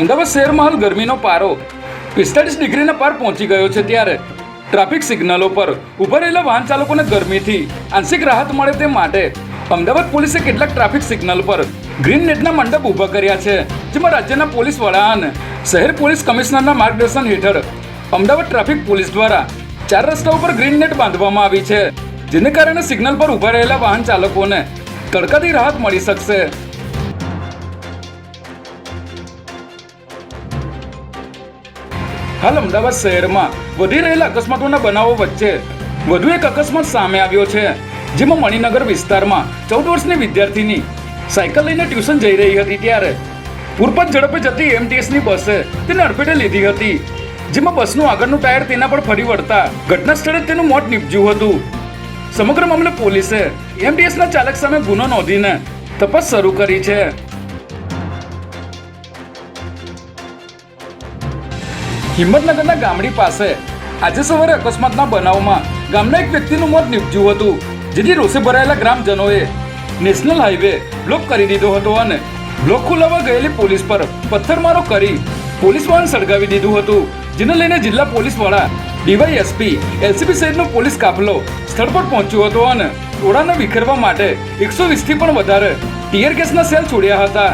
અમદાવાદ શહેરમાં હાલ ગરમીનો પારો 45 ડિગ્રીના પાર પહોંચી ગયો છે ત્યારે ટ્રાફિક સિગ્નલો પર ઊભા રહેલા વાહન ચાલકોને ગરમીથી આંશિક રાહત મળે તે માટે અમદાવાદ પોલીસે કેટલાક ટ્રાફિક સિગ્નલ પર ગ્રીન નેટના મંડપ ઊભા કર્યા છે, જેમાં રાજ્યના પોલીસ વડા અને શહેર પોલીસ કમિશનરના માર્ગદર્શન હેઠળ અમદાવાદ ટ્રાફિક પોલીસ દ્વારા 4 રસ્તાઓ પર ગ્રીન નેટ બાંધવામાં આવી છે, જેને કારણે સિગ્નલ પર ઊભા રહેલા વાહન ચાલકોને તડકાથી રાહત મળી શકશે। હાલ અમદાવાદ શહેરમાં વધી રહેલા અકસ્માતોના બનાવો વચ્ચે વધુ એક અકસ્માત સામે આવ્યો છે, જેમાં મણિનગર વિસ્તારમાં 14 વર્ષની વિદ્યાર્થીની સાયકલ લઈને ટ્યુશન જઈ રહી હતી ત્યારે પૂરપાટ ઝડપે જતી એમટીએસની બસે તેને અડફેટે લીધી હતી, જેમાં બસનું આગળનું ટાયર તેના પર ફરી વળતા ઘટના સ્થળે તેનું મોત નીપજ્યું હતું। સમગ્ર મામલે પોલીસે એમટીએસના ચાલક સામે ગુનો નોંધીને તપાસ શરૂ કરી છે। હિંમતનગરના ગામડી પાસે આજે સવારે અકસ્માતના બનાવમાં ગામના એક વ્યક્તિનું મોત નીપજ્યું હતું, જેથી રોષે ભરાયેલા ગ્રામજનોએ નેશનલ હાઈવે બ્લોક કરી દીધો હતો અને બ્લોક ખોલાવવા ગયેલી પોલીસ પર પથ્થરમારો કરી પોલીસ વાહન સળગાવી દીધું હતું, જેને લઈને જિલ્લા પોલીસ વડા ડીવાયએસપી એલસીબી સહિતનો પોલીસ કાફલો સ્થળ પર પહોંચ્યો હતો અને ટોળાને વિખેરવા માટે 120થી પણ વધારે ટીયર ગેસના સેલ છોડ્યા હતા।